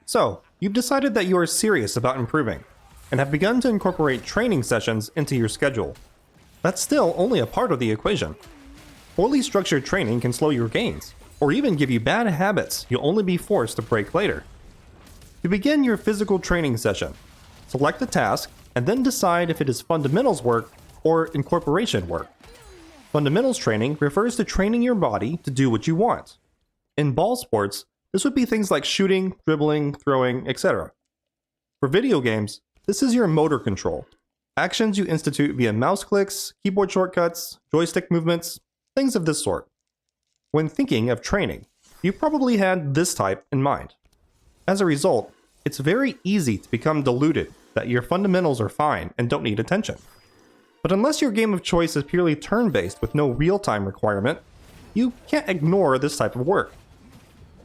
So, you've decided that you are serious about improving, and have begun to incorporate training sessions into your schedule. That's still only a part of the equation. Poorly structured training can slow your gains, or even give you bad habits you'll only be forced to break later. To begin your physical training session, select a task and then decide if it is fundamentals work or incorporation work. Fundamentals training refers to training your body to do what you want. In ball sports, this would be things like shooting, dribbling, throwing, etc. For video games, this is your motor control. Actions you institute via mouse clicks, keyboard shortcuts, joystick movements, things of this sort. When thinking of training, you probably had this type in mind. As a result, it's very easy to become deluded that your fundamentals are fine and don't need attention. But unless your game of choice is purely turn-based with no real-time requirement, you can't ignore this type of work.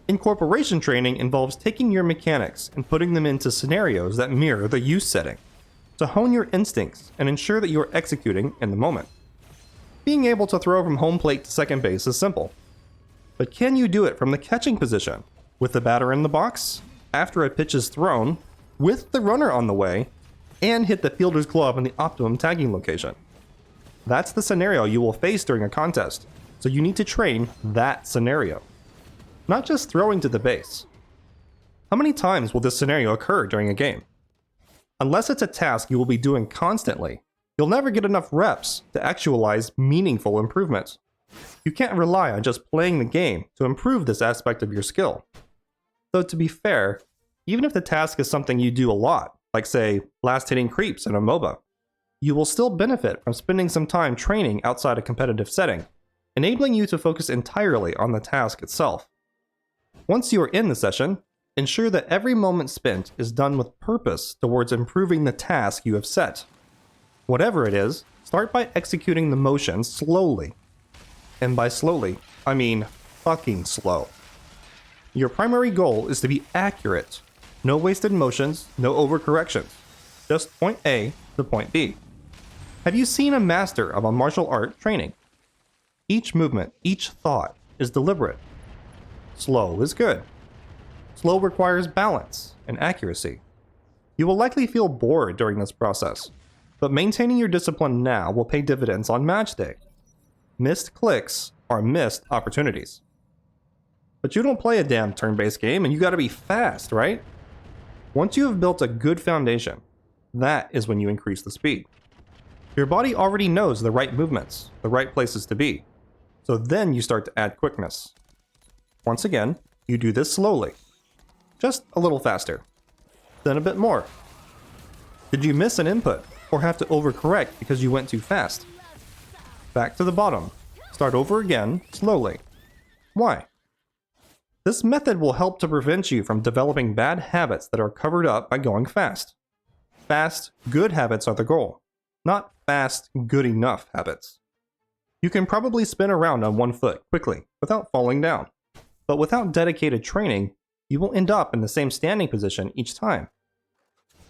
Incorporation training involves taking your mechanics and putting them into scenarios that mirror the use setting, to hone your instincts and ensure that you are executing in the moment. Being able to throw from home plate to second base is simple. But can you do it from the catching position, with the batter in the box, after a pitch is thrown, with the runner on the way, and hit the fielder's glove in the optimum tagging location? That's the scenario you will face during a contest, so you need to train that scenario. Not just throwing to the base. How many times will this scenario occur during a game? Unless it's a task you will be doing constantly, you'll never get enough reps to actualize meaningful improvements. You can't rely on just playing the game to improve this aspect of your skill. Though to be fair, even if the task is something you do a lot, like say, last-hitting creeps in a MOBA, you will still benefit from spending some time training outside a competitive setting, enabling you to focus entirely on the task itself. Once you are in the session, ensure that every moment spent is done with purpose towards improving the task you have set. Whatever it is, start by executing the motion slowly. And by slowly, I mean fucking slow. Your primary goal is to be accurate. No wasted motions, no overcorrections. Just point A to point B. Have you seen a master of a martial art training? Each movement, each thought is deliberate. Slow is good. Slow requires balance and accuracy. You will likely feel bored during this process, but maintaining your discipline now will pay dividends on match day. Missed clicks are missed opportunities. But you don't play a damn turn-based game and you gotta be fast, right? Once you have built a good foundation, that is when you increase the speed. Your body already knows the right movements, the right places to be, so then you start to add quickness. Once again, you do this slowly. Just a little faster. Then a bit more. Did you miss an input or have to overcorrect because you went too fast? Back to the bottom. Start over again, slowly. Why? This method will help to prevent you from developing bad habits that are covered up by going fast. Fast, good habits are the goal, not fast, good enough habits. You can probably spin around on one foot quickly without falling down, but without dedicated training, you will end up in the same standing position each time.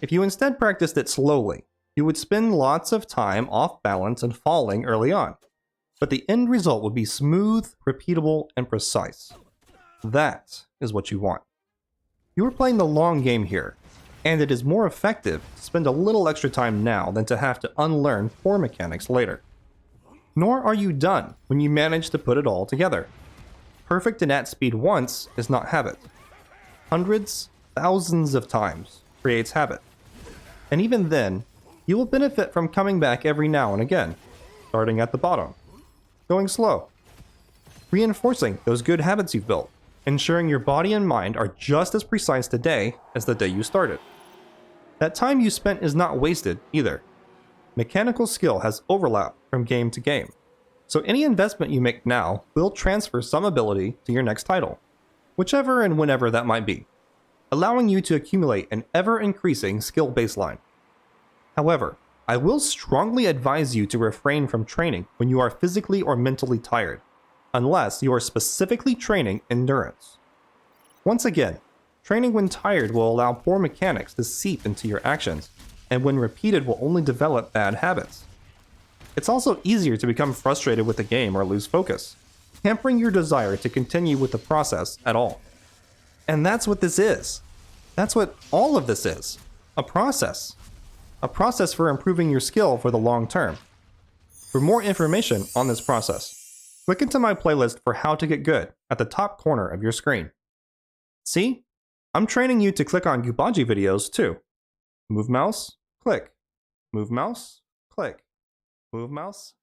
If you instead practiced it slowly, you would spend lots of time off balance and falling early on, but the end result would be smooth, repeatable, and precise. That is what you want. You are playing the long game here, and it is more effective to spend a little extra time now than to have to unlearn poor mechanics later. Nor are you done when you manage to put it all together. Perfect and at speed once is not habit. Hundreds, thousands of times creates habit. And even then, you will benefit from coming back every now and again, starting at the bottom, going slow, reinforcing those good habits you've built, ensuring your body and mind are just as precise today as the day you started. That time you spent is not wasted either. Mechanical skill has overlap from game to game, so any investment you make now will transfer some ability to your next title, whichever and whenever that might be, allowing you to accumulate an ever-increasing skill baseline. However, I will strongly advise you to refrain from training when you are physically or mentally tired, unless you are specifically training endurance. Once again, training when tired will allow poor mechanics to seep into your actions, and when repeated will only develop bad habits. It's also easier to become frustrated with the game or lose focus, hampering your desire to continue with the process at all. And that's what this is. That's what all of this is. A process. A process for improving your skill for the long term. For more information on this process, click into my playlist for how to get good at the top corner of your screen. See? I'm training you to click on Gubaji videos too. Move mouse, click. Move mouse, click. Move mouse,